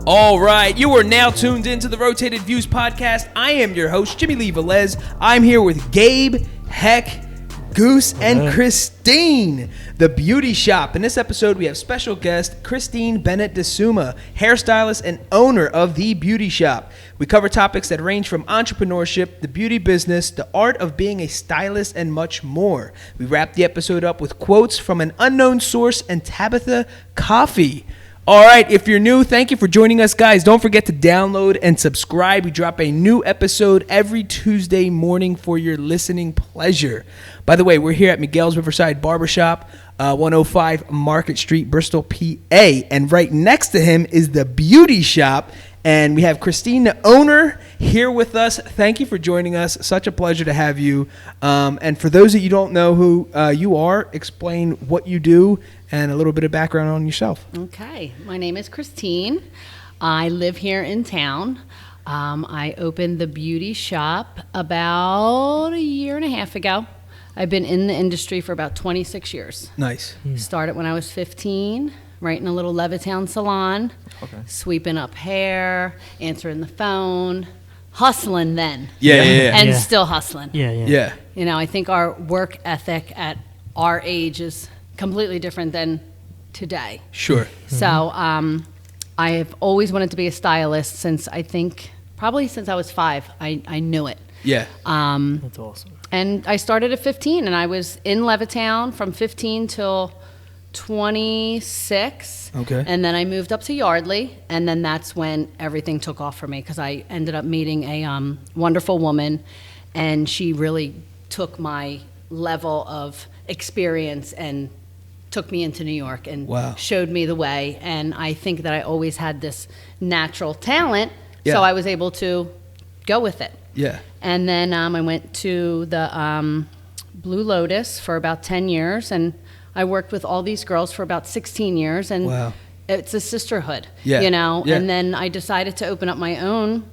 All right, you are now tuned into the Rotated Views podcast. I am your host, Jimmylee Velez. I'm here with Gabe, Heck, Goose, and Christine, the beauty shop. In this episode, we have special guest Christine Bennett Desumma, hairstylist and owner of the beauty shop. We cover topics that range from entrepreneurship, the beauty business, the art of being a stylist, and much more. We wrap the episode up with quotes from an unknown source and Tabatha Coffey. All right, if you're new, thank you for joining us, guys. Don't forget to download and subscribe. We drop a new episode every Tuesday morning for your listening pleasure. By the way, we're here at Miguel's Riverside Barbershop, 105 Market Street, Bristol, PA. And right next to him is the beauty shop. And we have Christine, the owner, here with us. Thank you for joining us. Such a pleasure to have you. And for those of you who don't know who you are, explain what you do and a little bit of background on yourself. Okay. My name is Christine. I live here in town. I opened the beauty shop about a year and a half ago. I've been in the industry for about 26 years. Nice. Started when I was 15. Right in a little Levittown salon, sweeping up hair, answering the phone, hustling then. And still hustling. Yeah. You know, I think our work ethic at our age is completely different than today. Sure. So I have always wanted to be a stylist since probably since I was 5. I knew it. Yeah. That's awesome. And I started at 15, and I was in Levittown from 15 till 26. Okay. And then I moved up to Yardley, and then that's when everything took off for me because I ended up meeting a wonderful woman, and she really took my level of experience and took me into New York and showed me the way. And I think that I always had this natural talent, so I was able to go with it. Yeah. And then I went to the Blue Lotus for about 10 years, and I worked with all these girls for about 16 years, and it's a sisterhood, you know? Yeah. And then I decided to open up my own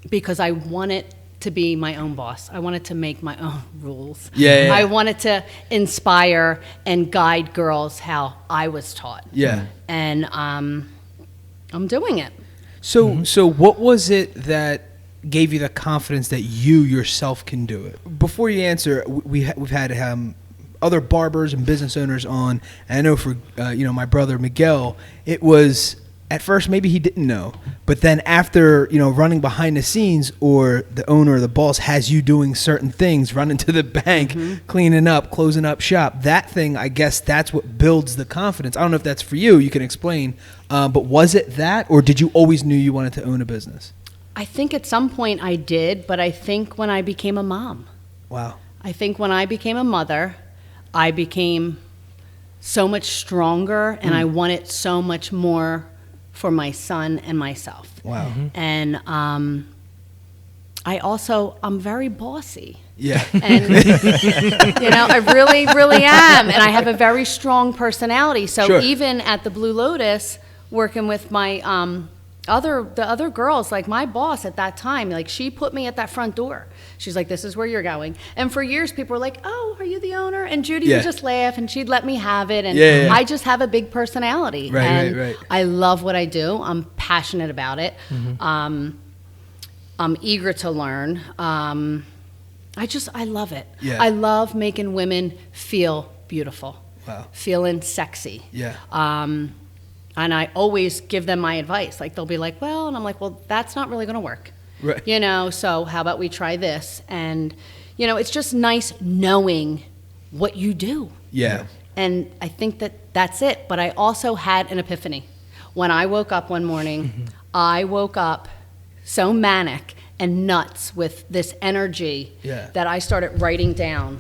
because I wanted to be my own boss. I wanted to make my own rules. Yeah. I wanted to inspire and guide girls how I was taught. Yeah. And I'm doing it. So what was it that gave you the confidence that you yourself can do it? Before you answer, we've had other barbers and business owners on, and I know for my brother Miguel, it was at first maybe he didn't know, but then after running behind the scenes, or the owner or the boss has you doing certain things, running to the bank, cleaning up, closing up shop, that thing, I guess that's what builds the confidence. I don't know if that's for you, you can explain, but was it that, or did you always knew you wanted to own a business? I think at some point I did, but I think when I became a mom. Wow. I think when I became a mother, I became so much stronger, and I wanted so much more for my son and myself. Wow. And I'm very bossy. Yeah. And, I really, really am. And I have a very strong personality. So even at the Blue Lotus, working with my the other girls, like my boss at that time, like she put me at that front door. She's like, this is where you're going. And for years, people were like, oh, are you the owner? And Judy would just laugh, and she'd let me have it. And I just have a big personality. Right. I love what I do. I'm passionate about it. I'm eager to learn. I love it. Yeah. I love making women feel beautiful. Wow. Feeling sexy. Yeah. And I always give them my advice. Like, they'll be like, well, and I'm like, well, that's not really going to work. Right. So how about we try this? And, it's just nice knowing what you do. Yeah. And I think that that's it. But I also had an epiphany. When I woke up one morning, I woke up so manic and nuts with this energy that I started writing down,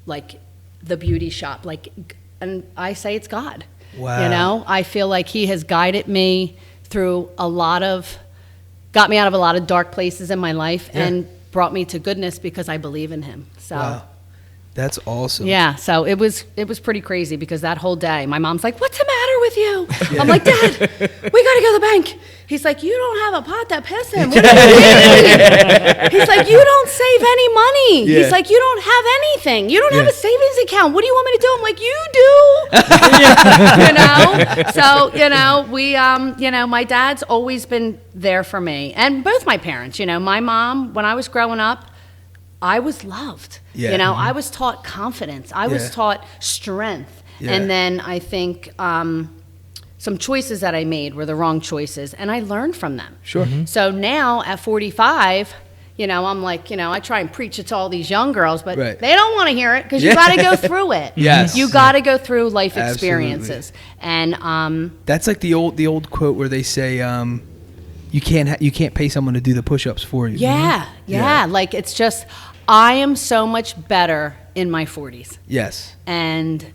like, the beauty shop. And I say it's God. Wow. I feel like he has guided me through got me out of a lot of dark places in my life and brought me to goodness because I believe in him. So wow. That's awesome. Yeah, so it was pretty crazy because that whole day, my mom's like, what's the matter with with you. I'm like, Dad, we got to go to the bank. He's like, you don't have a pot that pisses him. What do you mean? He's like, you don't save any money. He's like, you don't have anything. You don't have a savings account. What do you want me to do? I'm like, you do. So, we, my dad's always been there for me. And both my parents, my mom, when I was growing up, I was loved. I was taught confidence. I was taught strength. And then I think some choices that I made were the wrong choices, and I learned from them. Sure. So now at 45, I'm like, I try and preach it to all these young girls, but they don't want to hear it because you got to go through it. Yes. You got to go through life experiences. And that's like the old quote where they say, you can't pay someone to do the push-ups for you. Yeah. Like, it's just, I am so much better in my 40s. Yes. And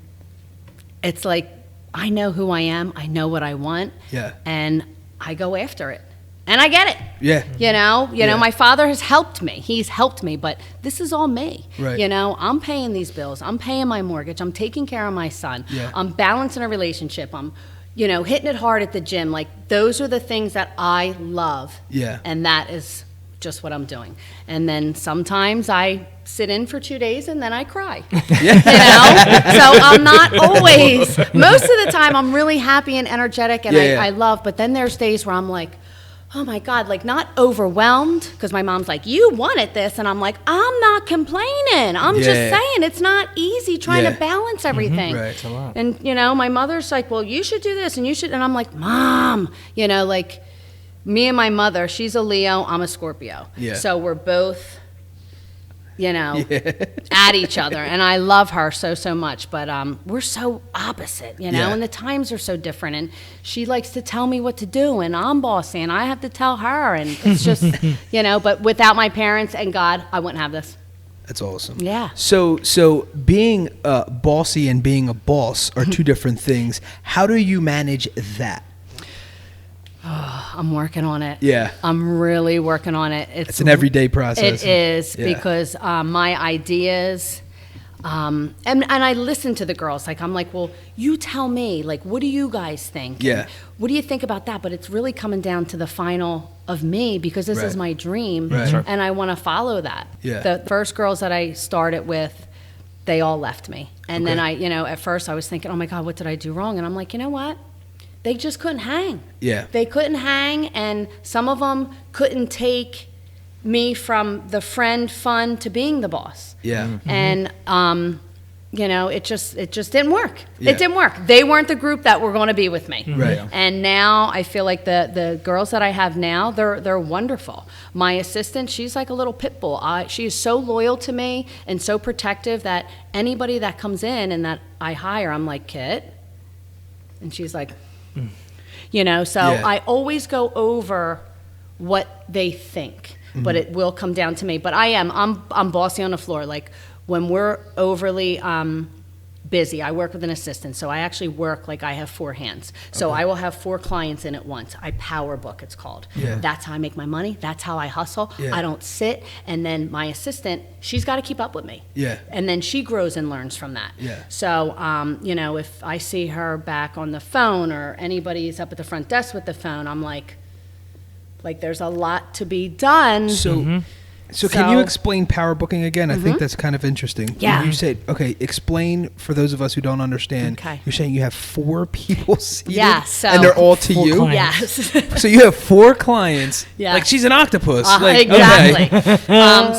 it's like, I know who I am. I know what I want. Yeah. And I go after it. And I get it. Yeah. My father has helped me. He's helped me, but this is all me. Right. I'm paying these bills. I'm paying my mortgage. I'm taking care of my son. Yeah. I'm balancing a relationship. I'm, hitting it hard at the gym. Like, those are the things that I love. Yeah. And that is just what I'm doing. And then sometimes I sit in for 2 days and then I cry. So I'm not always, most of the time I'm really happy and energetic and I love, but then there's days where I'm like, oh my God, like, not overwhelmed, because my mom's like, you wanted this, and I'm like, I'm not complaining. I'm just saying it's not easy trying to balance everything. Right. It's a lot. And my mother's like, well, you should do this and you should, and I'm like, Mom, like, me and my mother, she's a Leo, I'm a Scorpio. Yeah. So we're both, at each other. And I love her so much. But we're so opposite, and the times are so different. And she likes to tell me what to do, and I'm bossy, and I have to tell her. And it's just, but without my parents and God, I wouldn't have this. That's awesome. Yeah. So being bossy and being a boss are two different things. How do you manage that? Oh, I'm working on it. Yeah. I'm really working on it. It's an everyday process. It is, because my ideas, and I listen to the girls. Like, I'm like, well, you tell me, like, what do you guys think? Yeah. And what do you think about that? But it's really coming down to the final of me, because this is my dream, and I want to follow that. Yeah. The first girls that I started with, they all left me. And then at first I was thinking, oh my God, what did I do wrong? And I'm like, you know what? They just couldn't hang. Yeah. They couldn't hang, and some of them couldn't take me from the friend fun to being the boss. Yeah. Mm-hmm. And it just didn't work. Yeah. It didn't work. They weren't the group that were going to be with me. Mm-hmm. Right. And now I feel like the girls that I have now, they're wonderful. My assistant, she's like a little pit bull. She is so loyal to me and so protective that anybody that comes in and that I hire, I'm like, Kit, and she's like, I always go over what they think, but it will come down to me. But I'm bossy on the floor. Like, when we're overly busy, I work with an assistant, so I actually work like I have 4 hands. So I will have 4 clients in at once. I power book, it's called. Yeah. That's how I make my money. That's how I hustle. Yeah. I don't sit. And then my assistant, she's got to keep up with me. Yeah. And then she grows and learns from that. Yeah. So, if I see her back on the phone, or anybody's up at the front desk with the phone, I'm like there's a lot to be done. So can you explain power booking again? I think that's kind of interesting. Yeah. You said, explain for those of us who don't understand. Okay. You're saying you have 4 people seated? Yeah. And they're all to you? Clients. Yes. So you have 4 clients. Yeah. Like, she's an octopus. Exactly. Okay.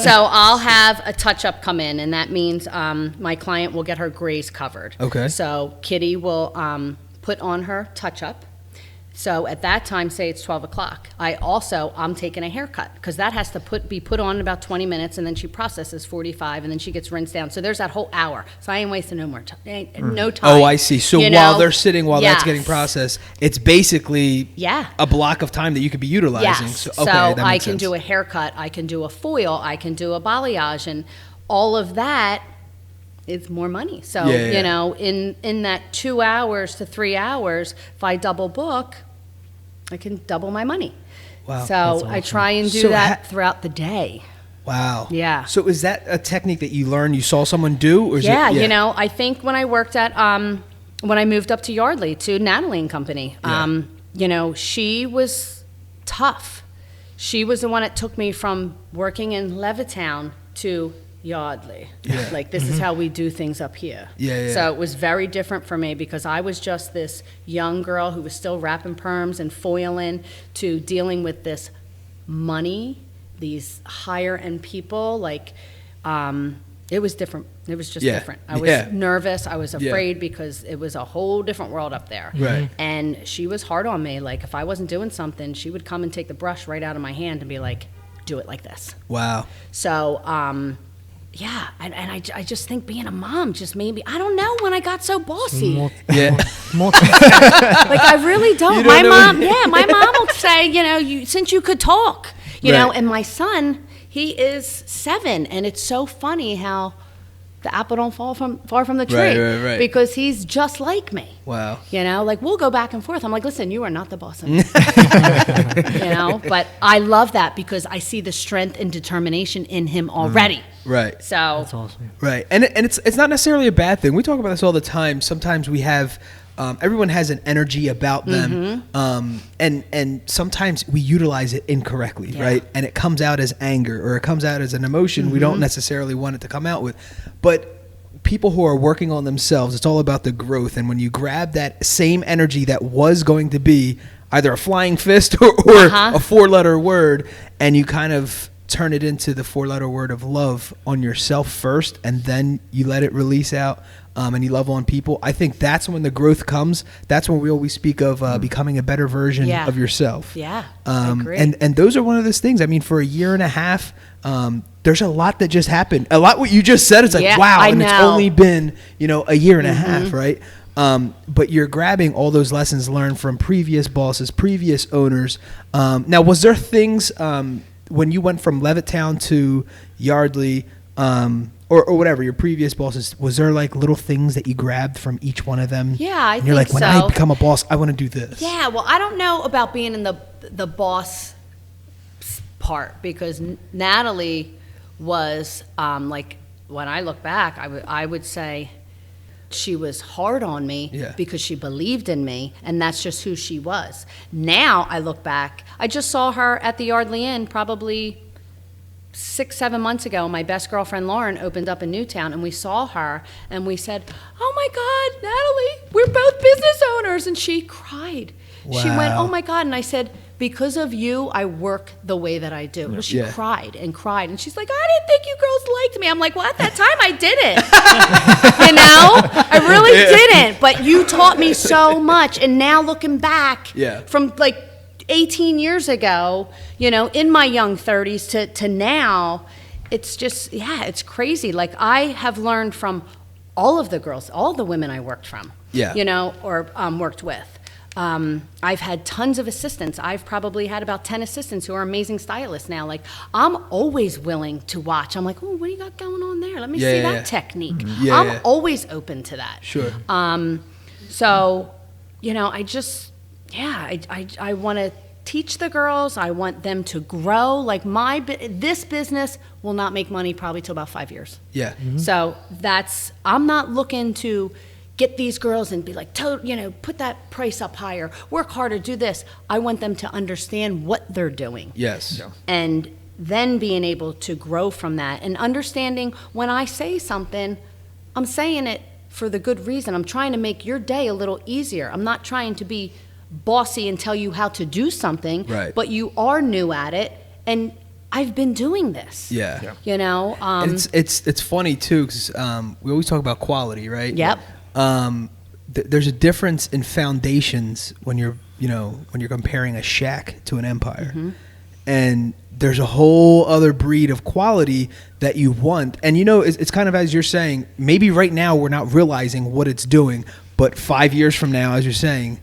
So I'll have a touch-up come in, and that means my client will get her grays covered. Okay. So Kitty will put on her touch-up. So at that time, say it's 12 o'clock, I'm taking a haircut, because that has to be put on in about 20 minutes, and then she processes 45, and then she gets rinsed down. So there's that whole hour. So I ain't wasting no time. Oh, I see. So while they're sitting, that's getting processed, it's basically a block of time that you could be utilizing. Yes. So I can do a haircut, I can do a foil, I can do a balayage, and all of that is more money. So, in that 2 hours to 3 hours, if I double book, I can double my money. Wow. So awesome. I try and do that throughout the day. Wow. Yeah. So is that a technique that you learned, you saw someone do? Or is it, I think when I worked at when I moved up to Yardley to Natalie and Company. She was tough. She was the one that took me from working in Levittown to Yardley. Yeah. Like, this is how we do things up here. Yeah. So it was very different for me because I was just this young girl who was still wrapping perms and foiling to dealing with this money, these higher end people. Like, it was different. It was just different. I was nervous. I was afraid because it was a whole different world up there. Right. And she was hard on me. Like, if I wasn't doing something, she would come and take the brush right out of my hand and be like, do it like this. Wow. So, I just think being a mom just made me, I don't know when I got so bossy. More like, I really don't. My mom will say, since you could talk, you know, and my son, he is 7, and it's so funny how the apple don't fall far from the tree, right. because he's just like me. Wow. Like, we'll go back and forth. I'm like, listen, you are not the boss of me. But I love that because I see the strength and determination in him already. Right. So That's awesome. Right. And it's not necessarily a bad thing. We talk about this all the time. Sometimes we have everyone has an energy about them, and sometimes we utilize it incorrectly, right? And it comes out as anger, or it comes out as an emotion we don't necessarily want it to come out with. But people who are working on themselves, it's all about the growth. And when you grab that same energy that was going to be either a flying fist or a 4-letter word, and you kind of turn it into the 4-letter word of love on yourself first, and then you let it release out, and you love on people, I think that's when the growth comes. That's when we always speak of becoming a better version of yourself. Yeah, I agree. And those are one of those things. I mean, for a year and a half, there's a lot that just happened. A lot what you just said, it's like, wow, and it's only been, a year and a half, right? But you're grabbing all those lessons learned from previous bosses, previous owners. Now, was there things when you went from Levittown to Yardley, or whatever, your previous bosses, was there like little things that you grabbed from each one of them? Yeah, I think so. You're like, when I become a boss, I want to do this. Yeah, well, I don't know about being in the boss part, because Natalie was, like, when I look back, I would say she was hard on me because she believed in me, and that's just who she was. Now I look back, I just saw her at the Yardley Inn probably 6-7 months ago. My best girlfriend Lauren opened up in Newtown, and we saw her and we said, oh my God, Natalie, we're both business owners. And she cried. Wow. She went, oh my God. And I said, because of you, I work the way that I do. Well, she cried and cried. And she's like, I didn't think you girls liked me. I'm like, well, at that time I didn't. I really didn't. But you taught me so much. And now looking back from like 18 years ago, in my young 30s to now, it's just, it's crazy. Like, I have learned from all of the girls, all the women I worked from, or worked with. I've had tons of assistants. I've probably had about 10 assistants who are amazing stylists now. Like, I'm always willing to watch. I'm like, oh, what do you got going on there? Let me see that technique. I'm always open to that. Sure. So, I just, I want to teach the girls. I want them to grow. Like, this business will not make money probably till about 5 years. Yeah. So I'm not looking to get these girls and be like, put that price up higher, work harder, do this. I want them to understand what they're doing. Yes. Yeah. And then being able to grow from that, and understanding when I say something, I'm saying it for the good reason. I'm trying to make your day a little easier. I'm not trying to be bossy and tell you how to do something, but you are new at it, and I've been doing this. Yeah. And it's funny too, because we always talk about quality, right? Yep. There's a difference in foundations when you're comparing a shack to an empire, and there's a whole other breed of quality that you want. And it's kind of, as you're saying, maybe right now we're not realizing what it's doing, but 5 years from now, as you're saying,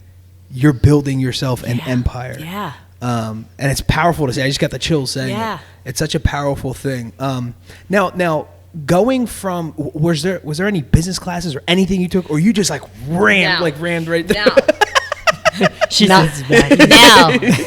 you're building yourself an empire. Yeah. And it's powerful to say. I just got the chills saying it. It's such a powerful thing. Now going from, was there any business classes or anything you took, or you just rammed right there? No,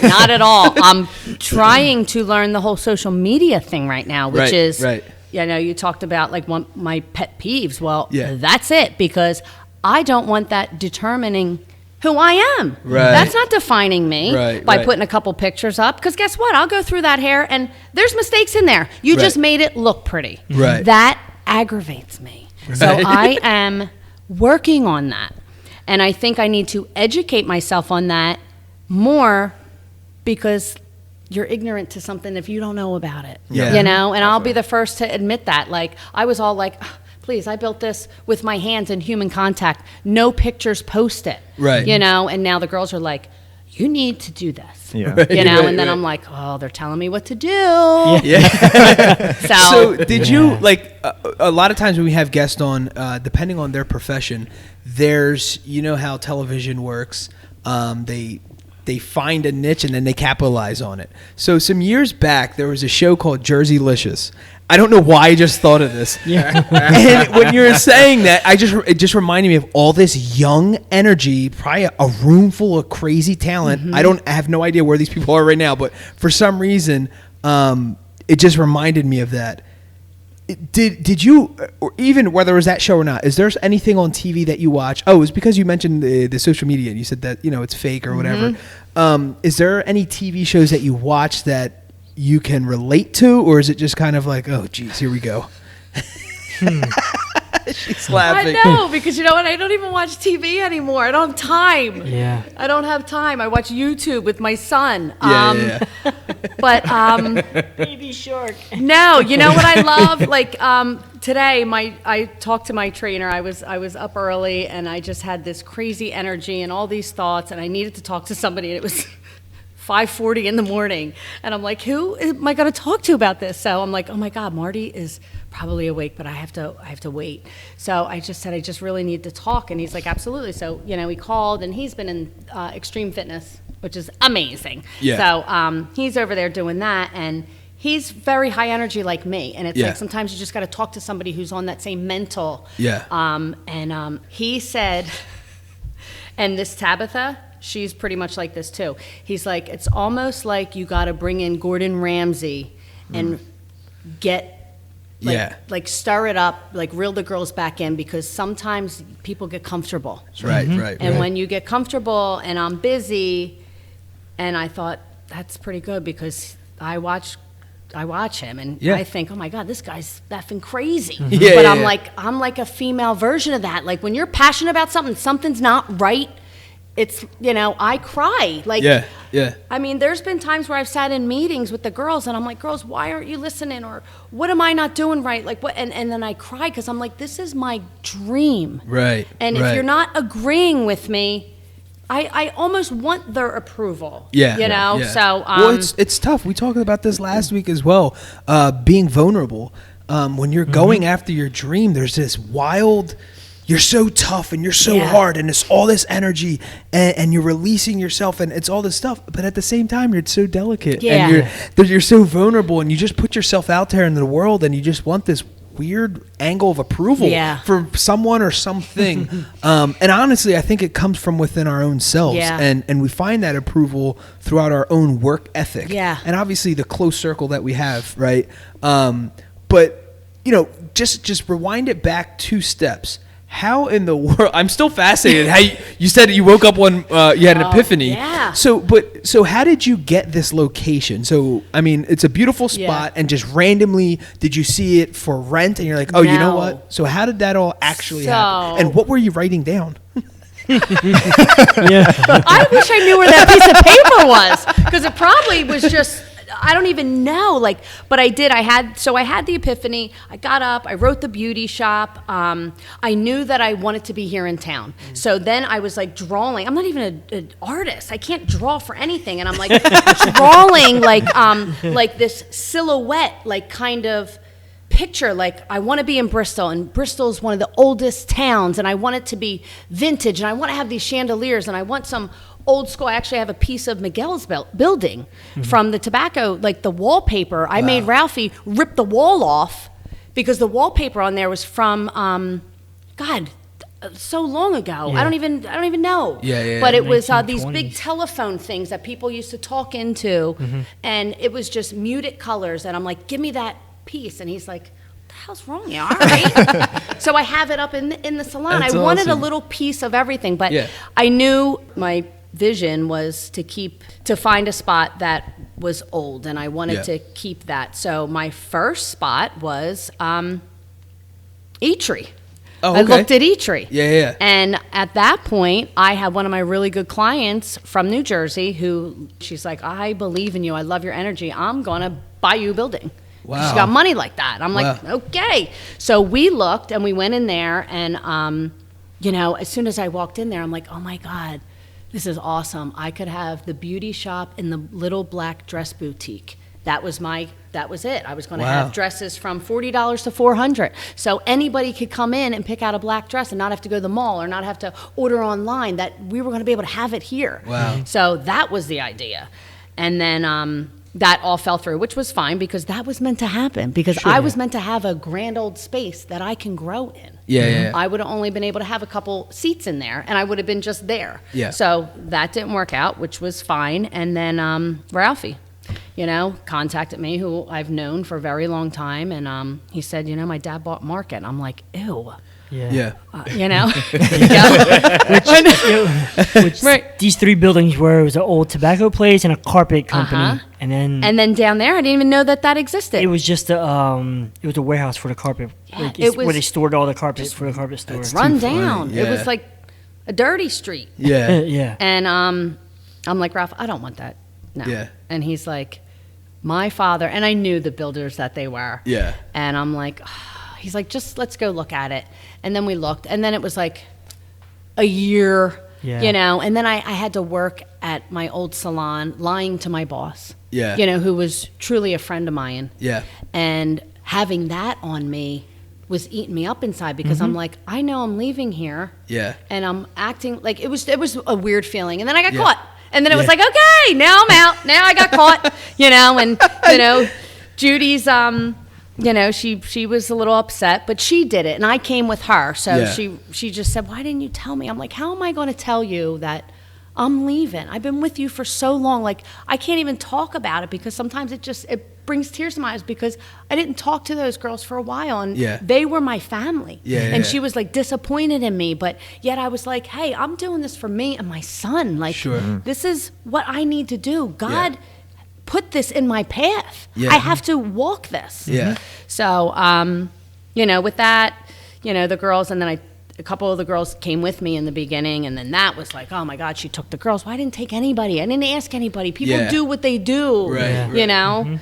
not at all. I'm trying to learn the whole social media thing right now, which is, you talked about like my pet peeves. Well, that's it, because I don't want that determining who I am. Right. That's not defining me by right. putting a couple pictures up. Because guess what? I'll go through that hair and there's mistakes in there. You Right. just made it look pretty. Right. That aggravates me. Right. So I am working on that. And I think I need to educate myself on that more, because you're ignorant to something if you don't know about it. Yeah. You know, and I'll be the first to admit that. Like, I was all like, please, I built this with my hands in human contact. No pictures posted. Right. You know, and now the girls are like, you need to do this. Yeah. Right, You know, right, and then right. I'm like, oh, they're telling me what to do. Yeah. So, So did you, like, a lot of times when we have guests on, depending on their profession, there's, you know how television works, they find a niche and then they capitalize on it. So some years back, there was a show called Jerseylicious. I don't know why I just thought of this. Yeah. And when you were saying that, it just reminded me of all this young energy, probably a room full of crazy talent. I have no idea where these people are right now, but for some reason, it just reminded me of that. Did you, or even whether it was that show or not, is there anything on TV that you watch? Oh, it was because you mentioned the social media and you said that, you know, it's fake or whatever. Is there any TV shows that you watch that you can relate to, or is it just kind of like, oh, geez, here we go? She's laughing. I know, because you know what? I don't even watch TV anymore. I don't have time. Yeah. I don't have time. I watch YouTube with my son. Yeah. But Baby shark. no, you know what I love? Like today, I talked to my trainer. I was up early and I just had this crazy energy and all these thoughts, and I needed to talk to somebody, and it was 5:40 in the morning, and I'm like, who am I going to talk to about this? So I'm like, oh my God, Marty is probably awake, but I have to wait. So I just said, I just really need to talk, and he's like, absolutely. So, you know, he called, and he's been in extreme fitness, which is amazing. Yeah. So he's over there doing that, and he's very high energy like me, and it's Yeah. like sometimes you just got to talk to somebody who's on that same mental. Yeah. And he said, and this Tabatha, she's pretty much like this too. He's like, it's almost like you got to bring in Gordon Ramsay and get, like stir it up, like reel the girls back in, because sometimes people get comfortable. Right. And when you get comfortable, and I'm busy, and I thought that's pretty good, because I watch him, and Yeah. I think, oh my God, this guy's effing crazy. Yeah, but yeah, I'm like a female version of that. Like when you're passionate about something, something's not right. It's, you know, I cry. Like, Yeah. I mean, there's been times where I've sat in meetings with the girls, and I'm like, girls, why aren't you listening? Or what am I not doing right? Like, what? And then I cry, because I'm like, this is my dream. Right. And right. if you're not agreeing with me, I almost want their approval. Yeah. You know? Yeah. So, well, it's tough. We talked about this last week as well. Being vulnerable. When you're going after your dream, there's this wild, you're so tough and you're so hard, and it's all this energy, and you're releasing yourself, and it's all this stuff. But at the same time, you're so delicate, and you're so vulnerable, and you just put yourself out there into the world, and you just want this weird angle of approval for someone or something. And honestly, I think it comes from within our own selves, and we find that approval throughout our own work ethic, and obviously the close circle that we have, right? But you know, just rewind it back 2 steps. How in the world? I'm still fascinated. How you said you woke up one, you had an epiphany. Yeah. So how did you get this location? So I mean, it's a beautiful spot, and just randomly, did you see it for rent? And you're like, oh, you know what? So how did that all actually happen? And what were you writing down? I wish I knew where that piece of paper was, because it probably was just, I don't even know. Like, but I did. I had the epiphany. I got up. I wrote the beauty shop. I knew that I wanted to be here in town. So then I was like drawing. I'm not even an artist. I can't draw for anything. And I'm like drawing like this silhouette, like kind of picture, like I want to be in Bristol, and Bristol is one of the oldest towns, and I want it to be vintage, and I want to have these chandeliers, and I want some old school. I actually have a piece of Miguel's building from the tobacco, like the wallpaper. I made Ralphie rip the wall off, because the wallpaper on there was from God, so long ago. I don't even know. But it was these big telephone things that people used to talk into, and it was just muted colors, and I'm like, give me that piece. And he's like, the hell's wrong with you? All right. So I have it up in the salon. That's I wanted a awesome. little piece of everything, but I knew my vision was to find a spot that was old, and I wanted to keep that. So my first spot was Eatery. Oh, I looked at Eatery. Yeah. And at that point, I had one of my really good clients from New Jersey who, she's like, I believe in you. I love your energy. I'm going to buy you a building. Wow. She got money like that. I'm like, okay. So we looked and we went in there, and, you know, as soon as I walked in there, I'm like, oh my God, this is awesome. I could have the beauty shop in the little black dress boutique. That was it. I was going to have dresses from $40 to $400. So anybody could come in and pick out a black dress and not have to go to the mall or not have to order online, that we were going to be able to have it here. Wow. So that was the idea. And then that all fell through, which was fine because that was meant to happen, because I was meant to have a grand old space that I can grow in. Yeah. I would have only been able to have a couple seats in there, and I would have been just there. Yeah. So that didn't work out, which was fine. And then Ralphie, you know, contacted me, who I've known for a very long time, and he said, you know, my dad bought Market. And I'm like, ew. Yeah. You know? Which these three buildings were, it was an old tobacco place and a carpet company. And then down there, I didn't even know that existed. it was just a warehouse for the carpet. Yeah, Like, it was where they stored all the carpet for the carpet store. Run too funny. down. It Yeah. was like a dirty street. Yeah. Yeah. And I'm like, Ralph, I don't want that. No. Yeah. And he's like, my father, and I knew the builders that they were. Yeah. And I'm like, he's like, just let's go look at it. And then we looked, and then it was like a year, you know, and then I had to work at my old salon lying to my boss, you know, who was truly a friend of mine. Yeah. And having that on me was eating me up inside, because I'm like, I know I'm leaving here. Yeah. And I'm acting like it was a weird feeling. And then I got caught. And then it was like, okay, now I'm out. Now I got caught, you know, and, you know, Judy's, you know, she was a little upset, but she did it, and I came with her. So she just said, why didn't you tell me? I'm like, how am I going to tell you that I'm leaving? I've been with you for so long. Like, I can't even talk about it, because sometimes it brings tears to my eyes, because I didn't talk to those girls for a while, and they were my family. And she was like disappointed in me, but yet I was like, hey, I'm doing this for me and my son. Like, this is what I need to do. God put this in my path. I have to walk this. So, you know, with that, you know, the girls, and then a couple of the girls came with me in the beginning, and then that was like, oh my God, she took the girls. Well, I didn't take anybody. I didn't ask anybody. People do what they do, you know?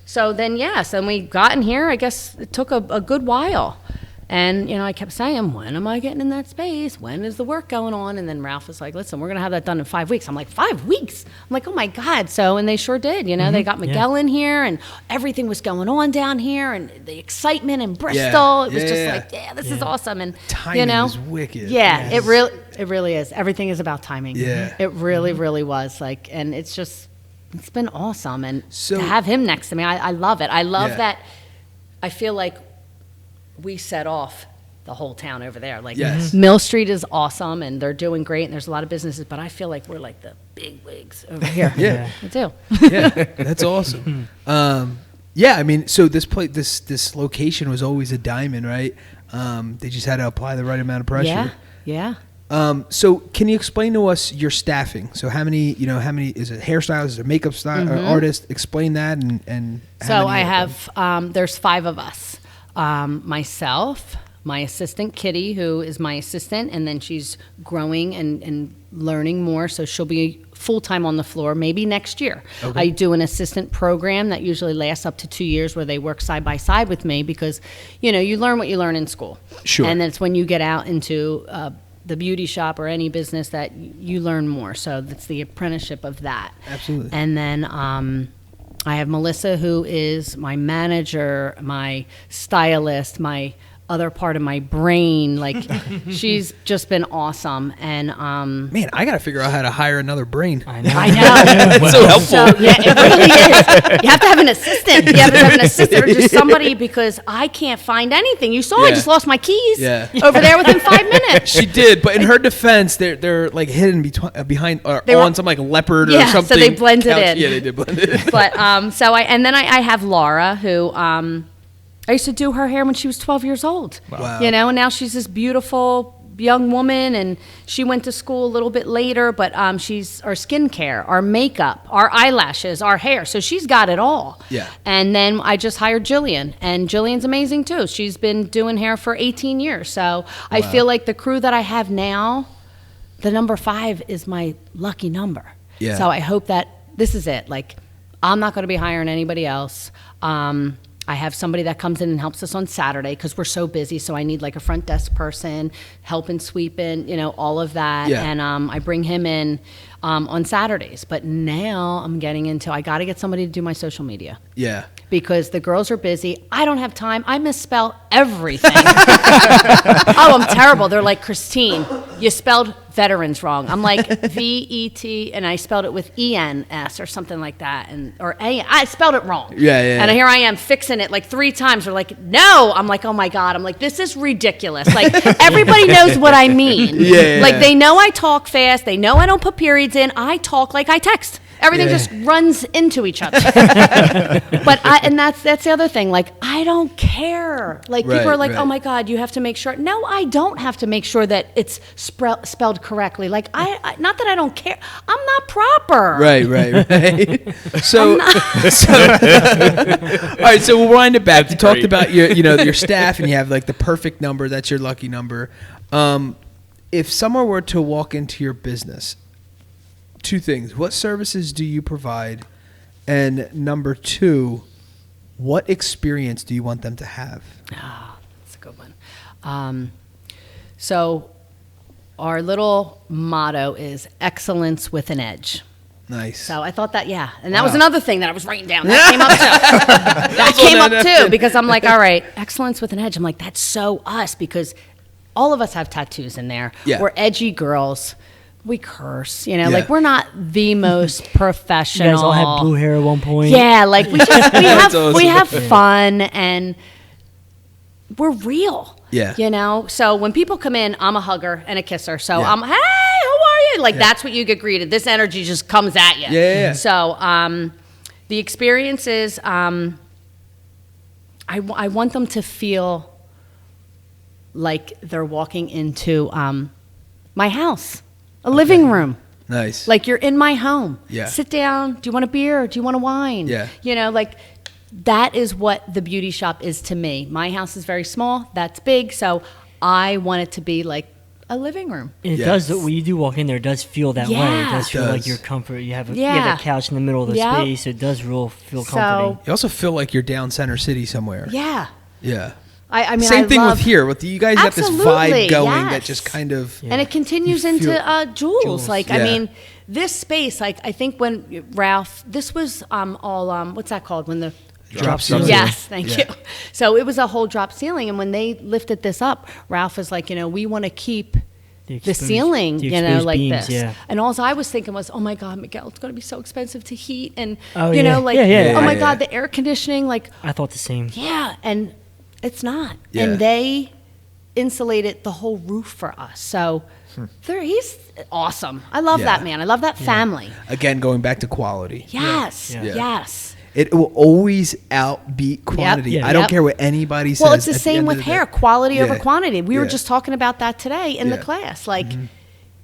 So then, then we got in here. I guess it took a good while. And, you know, I kept saying, when am I getting in that space? When is the work going on? And then Ralph was like, listen, we're going to have that done in 5 weeks. I'm like, 5 weeks? I'm like, oh my God. So, and they sure did. You know, they got Miguel in here, and everything was going on down here, and the excitement in Bristol. It was just like, this is awesome. And, timing, you know, is wicked. it really is. Everything is about timing. Yeah. It really, really was. Like, and it's been awesome. And So, to have him next to me, I love it. I love that. I feel like we set off the whole town over there. Like, Mill Street is awesome, and they're doing great, and there's a lot of businesses, but I feel like we're like the big wigs over here. I do. That's awesome. I mean, so this location was always a diamond, right? They just had to apply the right amount of pressure. So can you explain to us your staffing? So how many is it hairstylists, is it makeup style or artists? Explain that and so I have there's 5 of us. Myself, my assistant Kitty, who is my assistant, and then she's growing and learning more, so she'll be full-time on the floor maybe next year. I do an assistant program that usually lasts up to 2 years, where they work side by side with me, because, you know, you learn what you learn in school. And then it's when you get out into the beauty shop or any business that you learn more. So that's the apprenticeship of that. Absolutely. And then I have Melissa, who is my manager, my stylist, my other part of my brain. Like, she's just been awesome. And man, I got to figure out how to hire another brain. I know. It's so helpful. So, yeah, it really is. You have to have an assistant. You have to have an assistant, or just somebody, because I can't find anything. You saw I just lost my keys over there within 5 minutes. She did, but in her defense, they're like hidden behind or on some like leopard or something. So they blended in. Yeah, they did blend it in. But I have Laura, who I used to do her hair when she was 12 years old. Wow. You know, and now she's this beautiful young woman, and she went to school a little bit later, but she's our skincare, our makeup, our eyelashes, our hair. So she's got it all. Yeah. And then I just hired Jillian, and Jillian's amazing too. She's been doing hair for 18 years. So I feel like the crew that I have now, the number 5 is my lucky number. Yeah. So I hope that this is it. Like, I'm not going to be hiring anybody else. I have somebody that comes in and helps us on Saturday because we're so busy. So I need like a front desk person, helping sweeping, you know, all of that. Yeah. And I bring him in on Saturdays. But now I'm getting into, I got to get somebody to do my social media. Yeah. Because the girls are busy. I don't have time. I misspell everything. Oh, I'm terrible. They're like, Christine, you spelled veterans wrong. I'm like, V-E-T, and I spelled it with E-N-S or something like that. Or A, I spelled it wrong. Yeah. And here I am fixing it like 3 times. They're like, no. I'm like, oh my God. I'm like, this is ridiculous. Like, everybody knows what I mean. Yeah. Like, they know I talk fast. They know I don't put periods in. I talk like I text. Everything just runs into each other. And that's the other thing. Like, I don't care. Like, people are like, oh my God, you have to make sure. No, I don't have to make sure that it's spelled correctly. Like, I not that I don't care. I'm not proper. Right. So, all right. So we'll wind it back. You talked about your staff, and you have like the perfect number. That's your lucky number. If someone were to walk into your business, 2 things: what services do you provide, and number 2, what experience do you want them to have? That's a good one. So our little motto is excellence with an edge. Nice. So I thought that, and that was another thing that I was writing down. That came up too. That came up too, because I'm like, all right, excellence with an edge. I'm like, that's so us, because all of us have tattoos in there. Yeah. We're edgy girls. We curse, like we're not the most professional. You guys all had blue hair at one point. Yeah, like we awesome. have fun, and we're real. Yeah. So when people come in, I'm a hugger and a kisser. So Yeah. I'm, hey, how are you? Like that's what you get greeted. This energy just comes at you. Yeah. So the experience is, I want them to feel like they're walking into my house. A living room. Nice. Like you're in my home. Yeah. Sit down. Do you want a beer? Do you want a wine? Yeah. Like that is what the beauty shop is to me. My house is very small. That's big. So I want it to be like a living room. And it does, when you do walk in there, it does feel that way. It does feel like your comfort. You have that couch in the middle of the space. So it does feel comforting. You also feel like you're down Center City somewhere. Yeah. Yeah. I mean, same thing with here. With you guys got this vibe going that yes. just kind of, and it continues into Jules. Like Yeah. I mean, this space. Like I think when Ralph, this was all what's that called when the drop ceiling. Yes, thank you. So it was a whole drop ceiling, and when they lifted this up, Ralph was like, we want to keep the ceiling, like beams, this. Yeah. And all I was thinking was, oh my God, Miguel, it's going to be so expensive to heat, and oh my God, the air conditioning. Like I thought the same. Yeah, and it's not. Yeah. And they insulated the whole roof for us. So he's awesome. I love that man. I love that family. Again, going back to quality. Yes. Yeah. Yes. It will always outbeat quantity. Yep. I don't care what anybody says. Well, it's the at same end with of the hair, day. quality over quantity. We were just talking about that today in the Yeah. class. Like,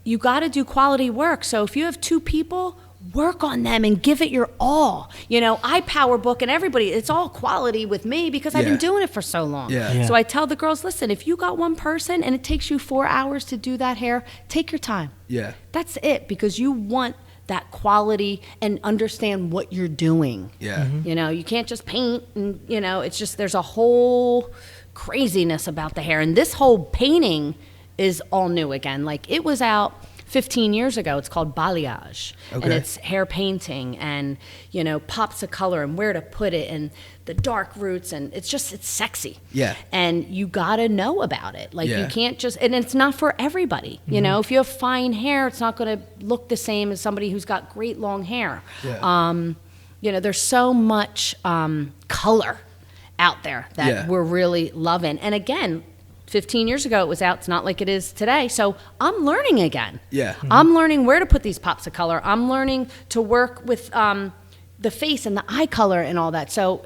you got to do quality work. So if you have 2 people, work on them and give it your all. I power book and everybody, it's all quality with me because I've been doing it for so long. Yeah. So I tell the girls, listen, if you got 1 person and it takes you 4 hours to do that hair, take your time. Yeah. That's it, because you want that quality and understand what you're doing. Yeah. You can't just paint and, it's just, there's a whole craziness about the hair. And this whole painting is all new again. Like it was out 15 years ago. It's called balayage. Okay. And it's hair painting and, pops of color and where to put it and the dark roots. And it's sexy. Yeah. And you got to know about it. Like Yeah. you can't just, and it's not for everybody. If you have fine hair, it's not going to look the same as somebody who's got great long hair. Yeah. There's so much color out there that we're really loving. And again, 15 years ago it was out. It's not like it is today. So I'm learning again. Yeah. I'm learning where to put these pops of color. I'm learning to work with the face and the eye color and all that. So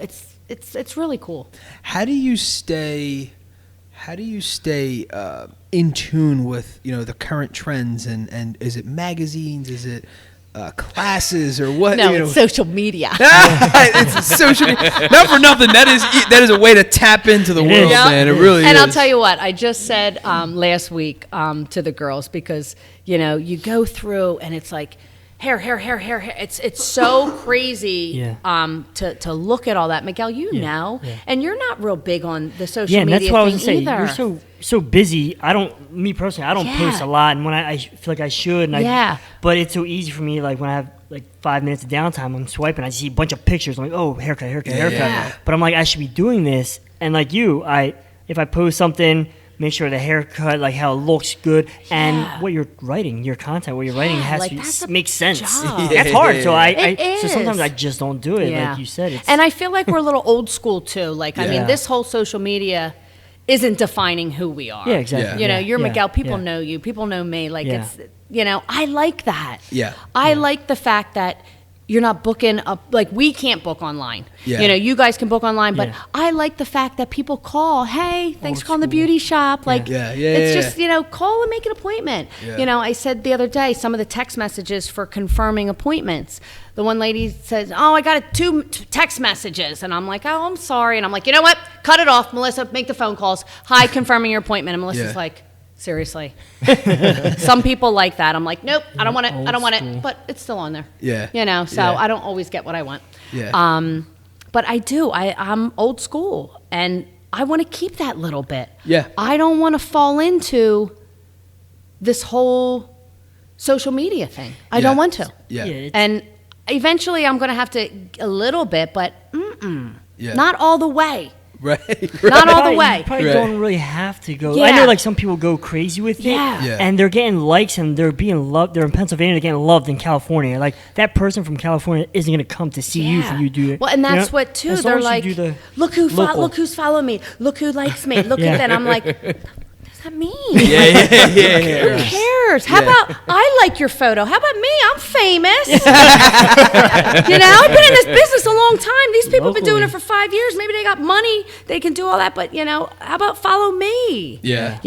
it's really cool. How do you stay in tune with the current trends and is it magazines? Is it classes or what? No, it's social media. It's social media. Not for nothing. That is a way to tap into the world, man. It really is. And I'll tell you what, I just said last week to the girls, because you go through and it's like hair. It's so crazy to look at all that. Miguel, and you're not real big on the social media that's what I was thing saying. either. You're so busy. I don't post a lot, and when I feel like I should, but it's so easy for me. Like when I have like 5 minutes of downtime, I'm swiping. I see a bunch of pictures. I'm like, oh, haircut. Yeah. But I'm like, I should be doing this. And like you, if I post something, make sure the haircut, like how it looks good, and what you're writing, your content, what you're writing has to make sense. That's hard. So so sometimes I just don't do it. Like you said, and I feel like we're a little old school too. Like I mean, this whole social media isn't defining who we are. Yeah, exactly. You're Miguel. People know you. People know me. Like it's I like that. Yeah. I like the fact that you're not booking up, like we can't book online. Yeah. You guys can book online, but I like the fact that people call, hey, thanks for calling the beauty shop. Like, it's just, call and make an appointment. Yeah. I said the other day, some of the text messages for confirming appointments. The one lady says, oh, I got two text messages. And I'm like, oh, I'm sorry. And I'm like, you know what? Cut it off, Melissa. Make the phone calls. Hi, confirming your appointment. And Melissa's like, seriously. Some people like that. I'm like, nope, I don't want it. But it's still on there. Yeah. So I don't always get what I want. Yeah. But I do. I'm old school, and I want to keep that little bit. Yeah. I don't want to fall into this whole social media thing. I don't want to. Yeah. And eventually I'm going to have to a little bit, but not all the way. Right. Not all the way. You probably don't really have to go. I know like some people go crazy with it, and they're getting likes and they're being loved. They're in Pennsylvania, they're getting loved in California. Like that person from California isn't going to come to see you for you to do it. Well, and that's what too. They're like, look who's following me. Look who likes me. Look at that. I'm like, what does that mean? Who cares? How about I like your photo? How about me? I'm famous. I've been in this business a long time. These people have been doing it for 5 years. Maybe they got money. They can do all that. But how about follow me? Yeah.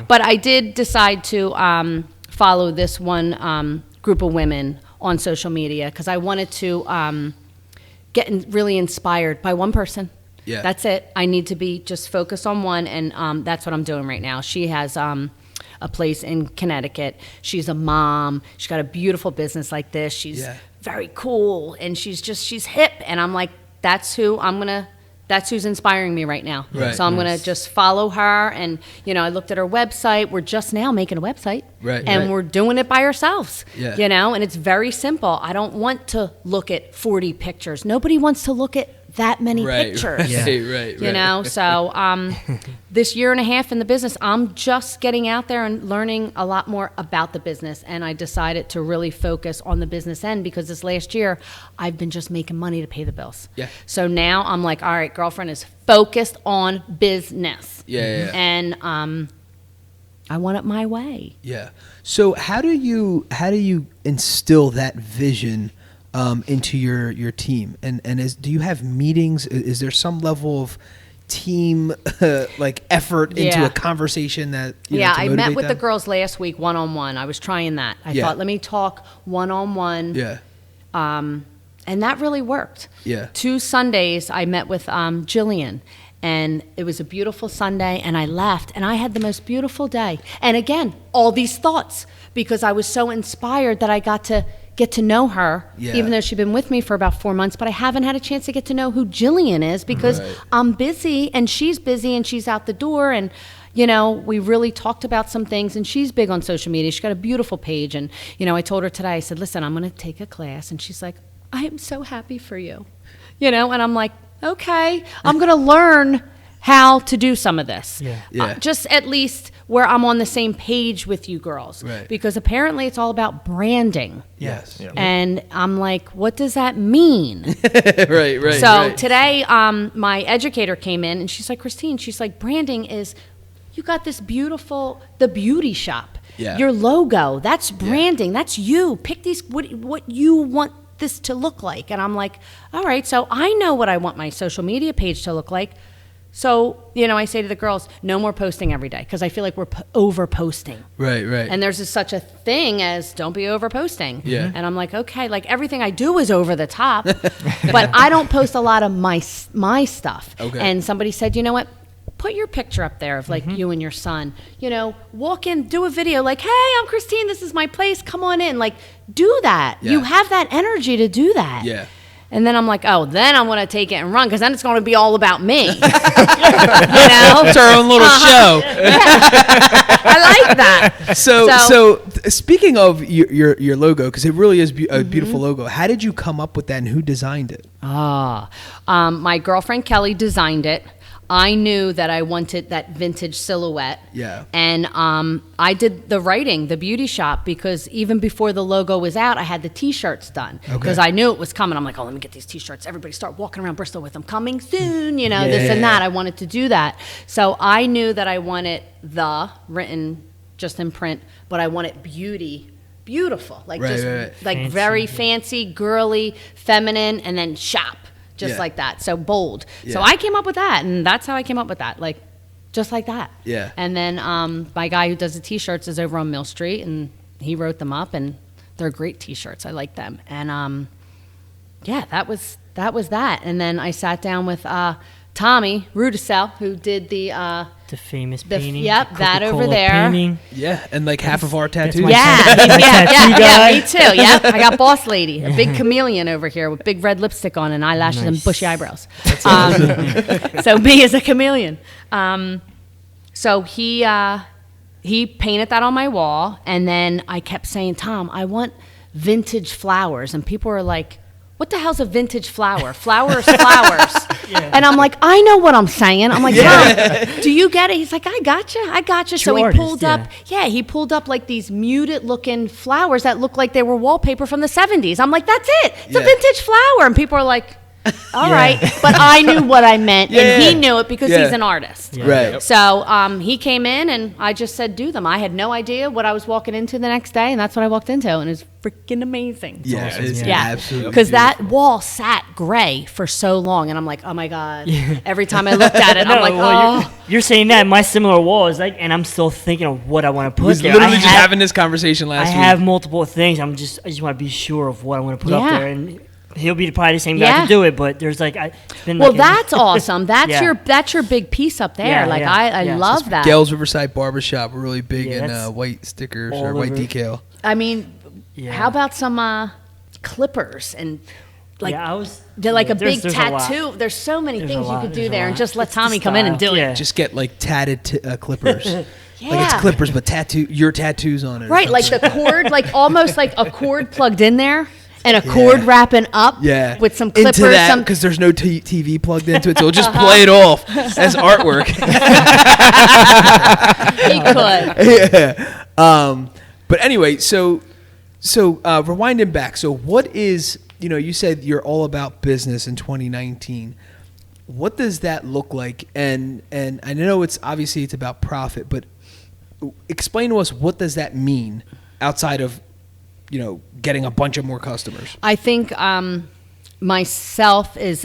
But I did decide to follow this one group of women on social media because I wanted to get really inspired by one person. Yeah. That's it. I need to be just focused on one, and that's what I'm doing right now. She has a place in Connecticut. She's a mom. She's got a beautiful business like this. She's very cool, and she's hip. And I'm like, that's who's inspiring me right now. Right. So I'm going to just follow her. And, I looked at her website. We're just now making a website. Right. And we're doing it by ourselves. Yeah. And it's very simple. I don't want to look at 40 pictures. Nobody wants to look at that many pictures. Right. So this year and a half in the business, I'm just getting out there and learning a lot more about the business. And I decided to really focus on the business end because this last year I've been just making money to pay the bills. Yeah. So now I'm like, all right, girlfriend is focused on business. Yeah. And I want it my way. Yeah. So how do you instill that vision into your team, and do you have meetings? Is there some level of team like effort into a conversation that I met with the girls last week one-on-one. I was trying that. I thought, let me talk one-on-one. And that really worked. 2 Sundays I met with Jillian, and it was a beautiful Sunday, and I left and I had the most beautiful day. And again, all these thoughts, because I was so inspired that I got to get to know her, even though she'd been with me for about 4 months, but I haven't had a chance to get to know who Jillian is because I'm busy and she's out the door. And, we really talked about some things, and she's big on social media. She's got a beautiful page. And, I told her today, I said, listen, I'm going to take a class. And she's like, I am so happy for you, and I'm like, okay, I'm going to learn how to do some of this. Just at least where I'm on the same page with you girls. Right. Because apparently it's all about branding. Yes. Yeah. And I'm like, what does that mean? Right. So today, my educator came in and she's like, Christine, branding is, you got this beautiful, the beauty shop. Yeah. Your logo, that's branding. That's you. Pick these, what you want this to look like. And I'm like, all right, so I know what I want my social media page to look like. So, I say to the girls, no more posting every day, because I feel like we're over posting. Right. And there's such a thing as don't be over posting. Yeah. And I'm like, okay, like everything I do is over the top, but I don't post a lot of my stuff. Okay. And somebody said, you know what? Put your picture up there of like you and your son, walk in, do a video like, hey, I'm Christine, this is my place, come on in. Like, do that. Yeah. You have that energy to do that. Yeah. And then I'm like, then I want to take it and run, because then it's going to be all about me. It's our own little show. I like that. So speaking of your logo, because it really is a beautiful logo, how did you come up with that, and who designed it? My girlfriend Kelly designed it. I knew that I wanted that vintage silhouette. Yeah. And I did the writing, the beauty shop, because even before the logo was out, I had the T-shirts done. Because I knew it was coming. I'm like, let me get these T-shirts. Everybody start walking around Bristol with them. Coming soon, this and that. I wanted to do that. So I knew that I wanted the written just in print, but I wanted beautiful. Like right. like fancy, very fancy, girly, feminine, and then shop. Just like that. So bold. Yeah. So I came up with that, and that's how I came up with that. Like, just like that. Yeah. And then my guy who does the T-shirts is over on Mill Street, and he wrote them up, and they're great T-shirts. I like them. And that was that. And then I sat down with Tommy Rudisell, who did the famous painting. Yep, that over Coca-Cola there. Painting. Yeah, and like half of our tattoos. my Yeah, me too. Yep, I got Boss Lady, a big chameleon over here with big red lipstick on and eyelashes and bushy eyebrows. So me as a chameleon. So he painted that on my wall, and then I kept saying, Tom, I want vintage flowers, and people were like, what the hell's a vintage flower? Flowers. And I'm like, I know what I'm saying. I'm like, Tom, do you get it? He's like, I gotcha. So he pulled up like these muted looking flowers that look like they were wallpaper from the 70s. I'm like, that's it. It's a vintage flower. And people are like, all right. But I knew what I meant, and he knew it because he's an artist. Right. So he came in, and I just said, do them. I had no idea what I was walking into the next day, and that's what I walked into, and it's freaking amazing. Yeah, awesome. it's Yeah, absolutely. because that wall sat gray for so long, and I'm like, oh my God. Every time I looked at it, I'm like, oh. You're saying that my similar wall is like, and I'm still thinking of what I want to I put was there. literally just having this conversation last week. I have multiple things. I just want to be sure of what I want to put up there, and he'll be probably the same guy to do it. But there's like, that's awesome. That's your big piece up there. I love that. Gail's Riverside Barbershop, really big in white stickers or white decal. I mean, how about some clippers and like a big tattoo? There's so many things you could do there, and just let Tommy come in and do it. Just get like tatted clippers. Like it's clippers, but your tattoos on it. Right, like the cord, like almost like a cord plugged in there. And a cord wrapping up with some clippers. Into that, because there's no TV plugged into it, so we'll just play it off as artwork. He could. Yeah. But anyway, so rewinding back. So what is, you said you're all about business in 2019. What does that look like? And I know it's about profit, but explain to us, what does that mean outside of getting a bunch of more customers? I think myself is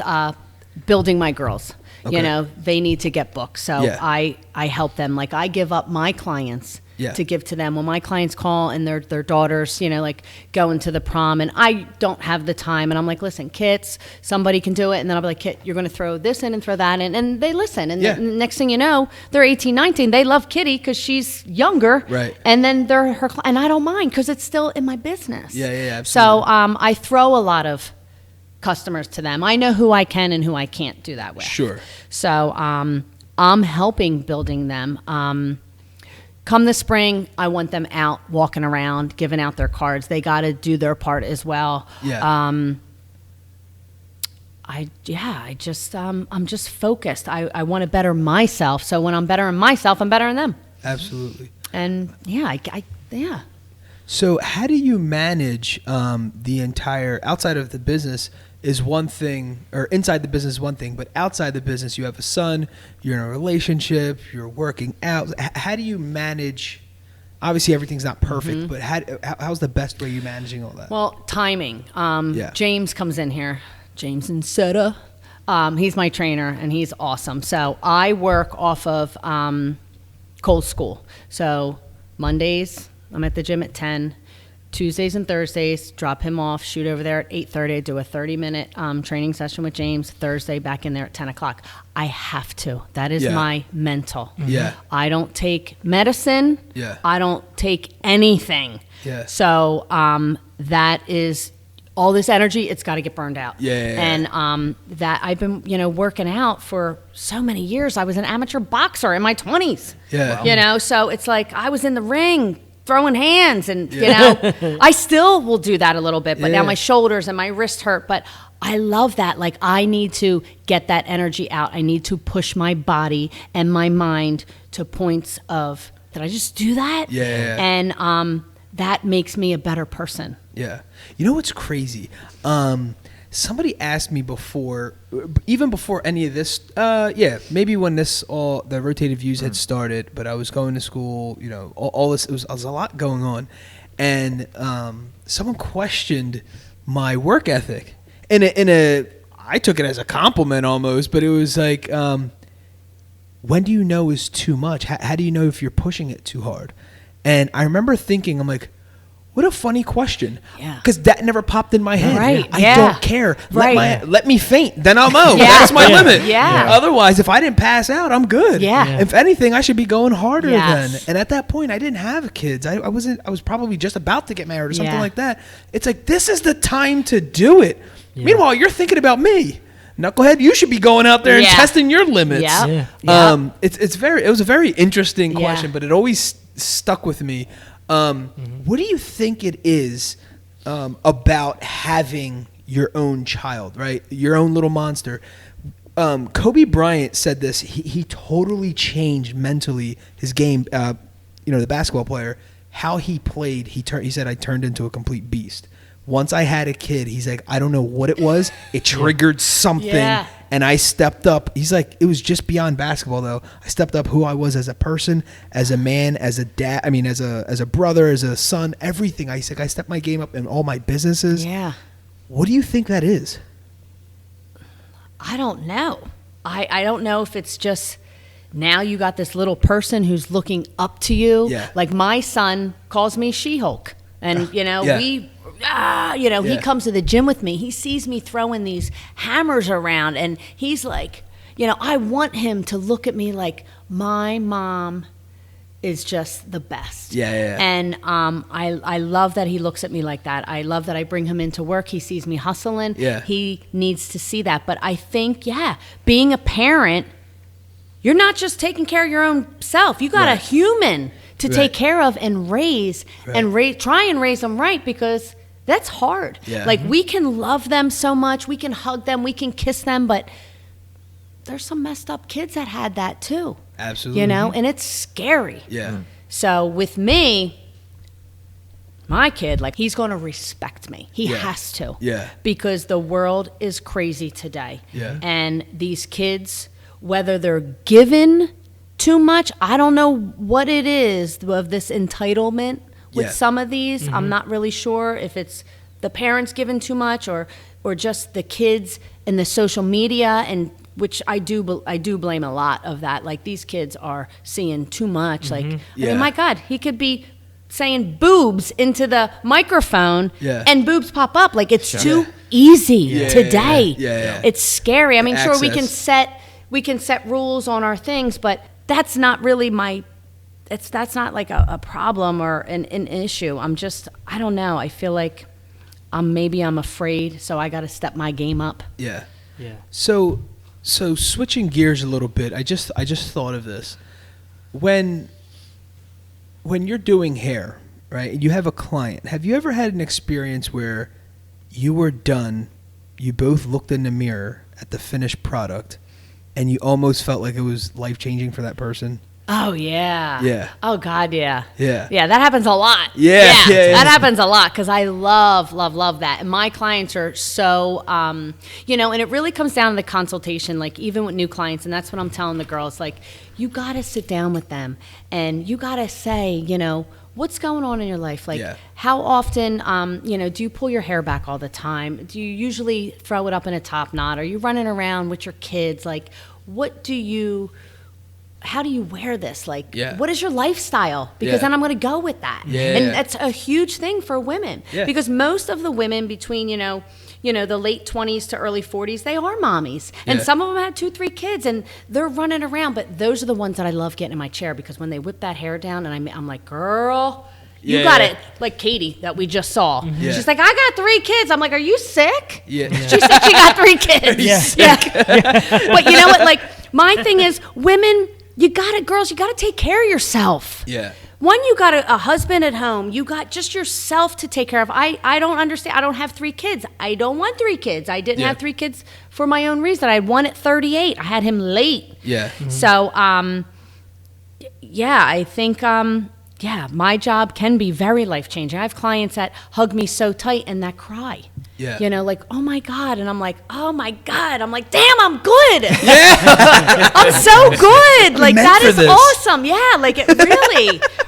building my girls. Okay. They need to get booked. So I help them. Like, I give up my clients to give to them. When my clients call and their daughters, like going to the prom, and I don't have the time, and I'm like, listen, Kits, somebody can do it. And then I'll be like, Kit, you're going to throw this in and throw that in. And they listen. And the next thing you know, they're 18, 19. They love Kitty because she's younger. Right. And then they're her, and I don't mind because it's still in my business. Yeah, absolutely. So I throw a lot of customers to them. I know who I can and who I can't do that with. Sure. So I'm helping building them. Come the spring, I want them out walking around, giving out their cards. They got to do their part as well. Yeah. I'm just focused. I want to better myself. So when I'm bettering myself, I'm bettering them. Absolutely. And yeah. So how do you manage the entire, outside of the business is one thing, or inside the business is one thing, but outside the business, you have a son, you're in a relationship, you're working out. How do you manage obviously everything's not perfect, but how's the best way you're managing all that? Well, timing. James comes in here. James and Seta. He's my trainer, and he's awesome. So I work off of Cold School. So Mondays, I'm at the gym at 10. Tuesdays and Thursdays, drop him off, shoot over there at 8:30, do a 30-minute training session with James. Thursday, back in there at 10 o'clock. I have to. That is my mental. Yeah. I don't take medicine. Yeah. I don't take anything. Yeah. So that is all this energy. It's got to get burned out. Yeah. And that I've been, working out for so many years. I was an amateur boxer in my 20s. Yeah. So it's like I was in the ring throwing hands and, I still will do that a little bit, but now my shoulders and my wrist hurt. But I love that. Like, I need to get that energy out. I need to push my body and my mind to points of, did I just do that? Yeah. And that makes me a better person. Yeah. You know what's crazy? Somebody asked me before, even before any of this, maybe when the rotated views had started, but I was going to school, all this, it was a lot going on. And someone questioned my work ethic I took it as a compliment almost, but it was like, when do you know is too much? How do you know if you're pushing it too hard? And I remember thinking, I'm like, what a funny question. Yeah. Because that never popped in my head. Right. I don't care. Right. Let me faint. Then I'll know. Yeah. That's my limit. Yeah. Otherwise, if I didn't pass out, I'm good. Yeah. If anything, I should be going harder Yes. then. And at that point, I didn't have kids. I was probably just about to get married or something like that. It's like, this is the time to do it. Yeah. Meanwhile, you're thinking about me. Knucklehead, you should be going out there and testing your limits. Yeah. It was a very interesting question, but it always stuck with me. What do you think it is about having your own child, right? Your own little monster. Kobe Bryant said this. He totally changed mentally his game. The basketball player, how he played. He said, I turned into a complete beast. Once I had a kid, he's like, I don't know what it was. It triggered something, and I stepped up. He's like, it was just beyond basketball, though. I stepped up who I was as a person, as a man, as a dad. I mean, as a brother, as a son, everything. I stepped my game up in all my businesses. Yeah. What do you think that is? I don't know. I don't know if it's just now you got this little person who's looking up to you. Yeah. Like my son calls me She-Hulk. And, he comes to the gym with me. He sees me throwing these hammers around, and he's like, I want him to look at me like my mom is just the best. Yeah. And I love that he looks at me like that. I love that I bring him into work. He sees me hustling. Yeah. He needs to see that. But I think, being a parent, you're not just taking care of your own self. You got a human to take care of and raise try and raise them right, because that's hard. Yeah. Like, we can love them so much, we can hug them, we can kiss them, but there's some messed up kids that had that too. Absolutely. And it's scary. Yeah. So with me, my kid, like, he's going to respect me. He has to. Yeah. Because the world is crazy today. Yeah. And these kids, whether they're given too much, I don't know what it is of this entitlement with some of these. I'm not really sure if it's the parents giving too much or just the kids and the social media, and which I do blame a lot of that. Like, these kids are seeing too much. Like, I mean, my God, he could be saying boobs into the microphone and boobs pop up. Like, it's too easy today. Yeah. It's scary. I mean, Access. sure, we can set rules on our things, but that's not really that's not like a problem or an issue. I don't know. I feel like I'm afraid, so I got to step my game up. Yeah. Yeah. So switching gears a little bit, I just thought of this. When you're doing hair, right, and you have a client, have you ever had an experience where you were done, you both looked in the mirror at the finished product, and you almost felt like it was life-changing for that person? Oh, yeah. Yeah. Oh, God, yeah. Yeah. Yeah, that happens a lot. Yeah. That happens a lot because I love that. And my clients are so, and it really comes down to the consultation, like even with new clients. And that's what I'm telling the girls, like, you got to sit down with them and you got to say, what's going on in your life? Like, how often, do you pull your hair back all the time? Do you usually throw it up in a top knot? Are you running around with your kids? Like, how do you wear this? Like, what is your lifestyle? Because then I'm going to go with that. And that's a huge thing for women. Because most of the women between, the late 20s to early 40s, they are mommies. And some of them have 2-3 kids and they're running around. But those are the ones that I love getting in my chair because when they whip that hair down and I'm like, girl, you got it. Like Katie that we just saw. She's like, I got 3 kids. I'm like, are you sick? She said she got 3 kids. But you know what? Like, my thing is women, girls, you got to take care of yourself. When you got a husband at home, you got just yourself to take care of. I don't understand. I don't have 3 kids. I don't want 3 kids. I didn't have 3 kids for my own reason. I had one at 38. I had him late. So, I think, my job can be very life-changing. I have clients that hug me so tight and that cry. Like, oh my God. And I'm like, oh my God. I'm like, damn, I'm good. I'm so good. Like, that is awesome. Yeah. Like, it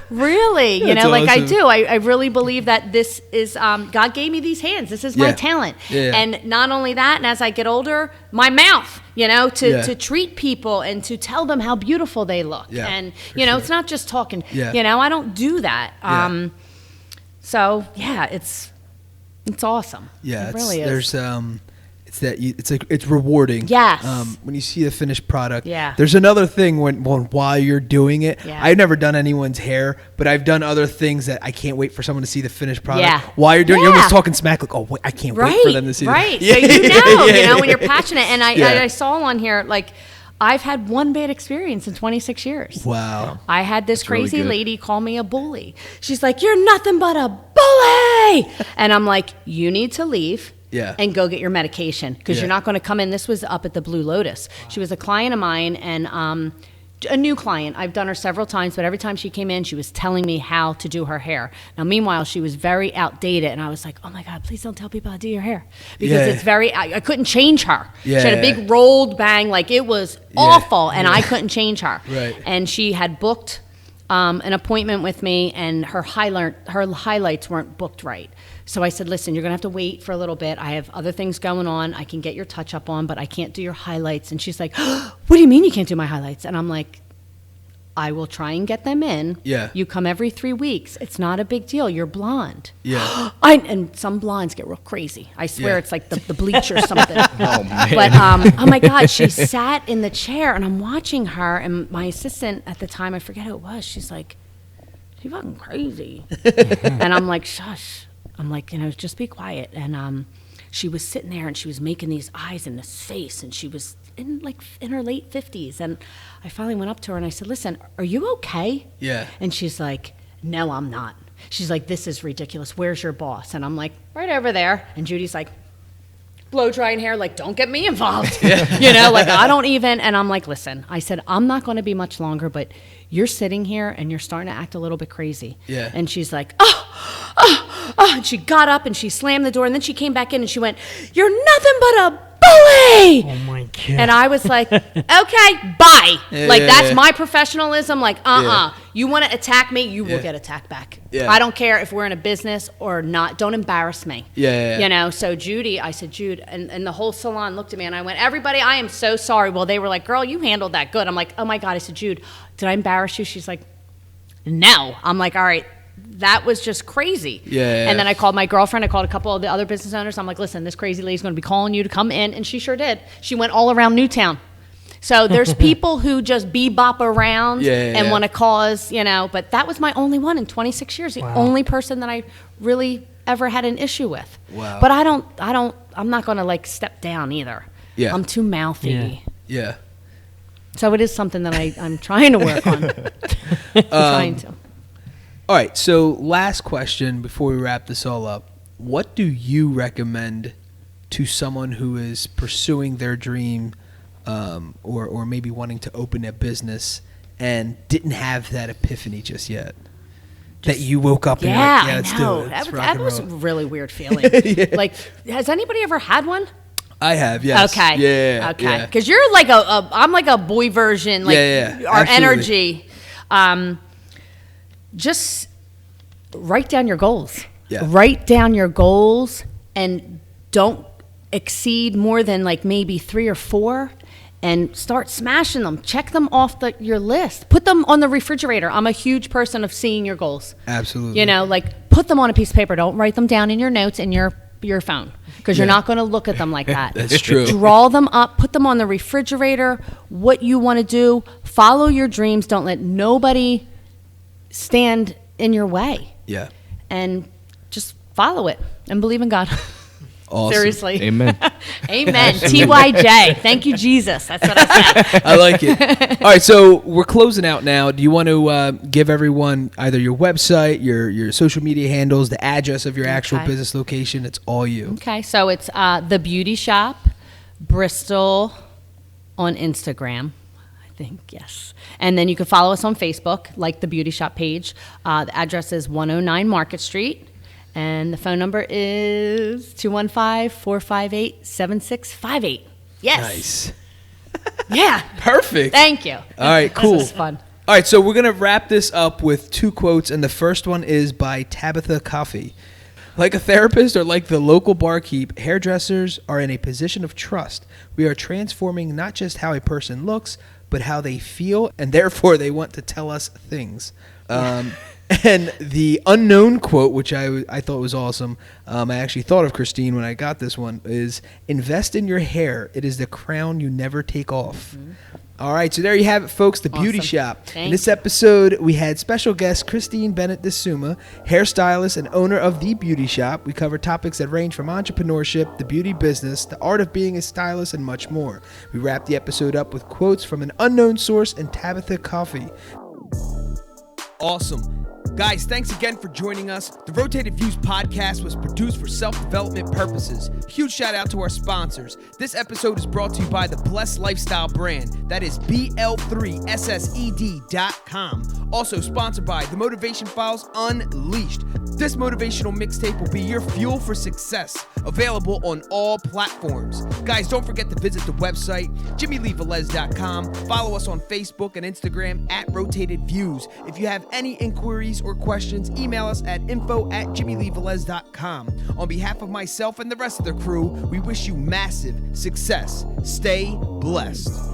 really, That's like awesome. I do. I really believe that this is, God gave me these hands. This is my talent. And not only that, and as I get older, my mouth, to treat people and to tell them how beautiful they look. And, it's not just talking, I don't do that. So it's awesome. Yeah, it really is. There's it's rewarding. Yes. When you see the finished product. Yeah. There's another thing while you're doing it. Yeah. I've never done anyone's hair, but I've done other things that I can't wait for someone to see the finished product. Yeah. While you're doing, you're almost talking smack. Like, oh wait, I can't wait for them to see. Right. That. So when you're passionate. And I saw on here like. I've had one bad experience in 26 years. Wow. I had this crazy lady call me a bully. She's like, you're nothing but a bully. And I'm like, you need to leave and go get your medication because you're not going to come in. This was up at the Blue Lotus. Wow. She was a client of mine and a new client. I've done her several times, but every time she came in, she was telling me how to do her hair. Now, meanwhile, she was very outdated, and I was like, oh my God, please don't tell people how to do your hair. Because it's very, I couldn't change her. She had a big rolled bang, like it was awful, and I couldn't change her. Right. And she had booked an appointment with me, and her highlights weren't booked right. So I said, listen, you're going to have to wait for a little bit. I have other things going on. I can get your touch-up on, but I can't do your highlights. And she's like, what do you mean you can't do my highlights? And I'm like, I will try and get them in. Yeah. You come every 3 weeks. It's not a big deal. You're blonde. Yeah. And some blondes get real crazy. I swear it's like the bleach or something. Oh, man. But, oh, my God, she sat in the chair, and I'm watching her, and my assistant at the time, I forget who it was, she's like, she's fucking crazy. And I'm like, shush. I'm like, just be quiet. And she was sitting there, and she was making these eyes in this face, and she was in her late 50s. And I finally went up to her, and I said, listen, are you okay? Yeah. And she's like, no, I'm not. She's like, this is ridiculous. Where's your boss? And I'm like, right over there. And Judy's like, blow drying hair, like, don't get me involved. Like, I don't even. And I'm like, listen, I said, I'm not going to be much longer, but you're sitting here and you're starting to act a little bit crazy. Yeah. And she's like, oh. And she got up and she slammed the door, and then she came back in and she went, you're nothing but a bully. Oh my God. And I was like, okay, bye. That's my professionalism. Like, you want to attack me, you will get attacked back. Yeah. I don't care if we're in a business or not. Don't embarrass me. So Judy, I said, Jude, and the whole salon looked at me, and I went, everybody, I am so sorry. Well, they were like, girl, you handled that good. I'm like, oh my God. I said, Jude, did I embarrass you? She's like, no. I'm like, all right. That was just crazy. And then I called my girlfriend. I called a couple of the other business owners. I'm like, listen, this crazy lady's going to be calling you to come in. And she sure did. She went all around Newtown. So there's people who just bebop around and want to cause, but that was my only one in 26 years. The only person that I really ever had an issue with. Wow. But I'm not going to like step down either. Yeah. I'm too mouthy. Yeah. So it is something that I'm trying to work on. Trying to. All right, so last question before we wrap this all up. What do you recommend to someone who is pursuing their dream or maybe wanting to open a business and didn't have that epiphany just yet. That you woke up and you're yeah, like, let's I know. do it. Let's rock That and was a roll. really weird feeling. Like, has anybody ever had one? I have, yes. Okay. Yeah. Okay. Yeah. Because you're like I'm like a boy version. Like our Absolutely. energy. Just write down your goals. Yeah. Write down your goals and don't exceed more than like maybe 3 or 4. And start smashing them. Check them off your list. Put them on the refrigerator. I'm a huge person of seeing your goals. Absolutely. You know, like put them on a piece of paper. Don't write them down in your notes in your phone because you're not going to look at them like that. That's true. Draw them up. Put them on the refrigerator. What you want to do. Follow your dreams. Don't let nobody stand in your way. Yeah. And just follow it and believe in God. Awesome. Seriously. Amen. Amen. TYJ. Thank you, Jesus. That's what I said. I like it. All right, so we're closing out now. Do you want to give everyone either your website, your social media handles, the address of your actual business location? It's all you. Okay, so it's The Beauty Shop, Bristol on Instagram. I think, yes. And then you can follow us on Facebook, like the Beauty Shop page. The address is 109 Market Street. And the phone number is 215-458-7658. Yes. Nice. Yeah. Perfect. Thank you. All right, cool. This was fun. All right, so we're going to wrap this up with 2 quotes, and the first one is by Tabatha Coffey. Like a therapist or like the local barkeep, hairdressers are in a position of trust. We are transforming not just how a person looks, but how they feel, and therefore they want to tell us things. And the unknown quote, which I thought was awesome, I actually thought of Christine when I got this one, is invest in your hair. It is the crown you never take off. Mm-hmm. All right, so there you have it, folks, the Beauty Shop. In this episode, we had special guest Christine Bennett Desumma, hairstylist and owner of The Beauty Shop. We covered topics that range from entrepreneurship, the beauty business, the art of being a stylist, and much more. We wrapped the episode up with quotes from an unknown source and Tabatha Coffey. Awesome. Guys, thanks again for joining us. The Rotated Views podcast was produced for self-development purposes. Huge shout out to our sponsors. This episode is brought to you by the Blessed Lifestyle brand. That is BL3SSED.com. Also sponsored by The Motivation Files Unleashed. This motivational mixtape will be your fuel for success. Available on all platforms. Guys, don't forget to visit the website, JimmyleeVelez.com. Follow us on Facebook and Instagram at Rotated Views. If you have any inquiries or questions, email us at info@JimmyleeVelez.com. On behalf of myself and the rest of the crew, we wish you massive success. Stay blessed.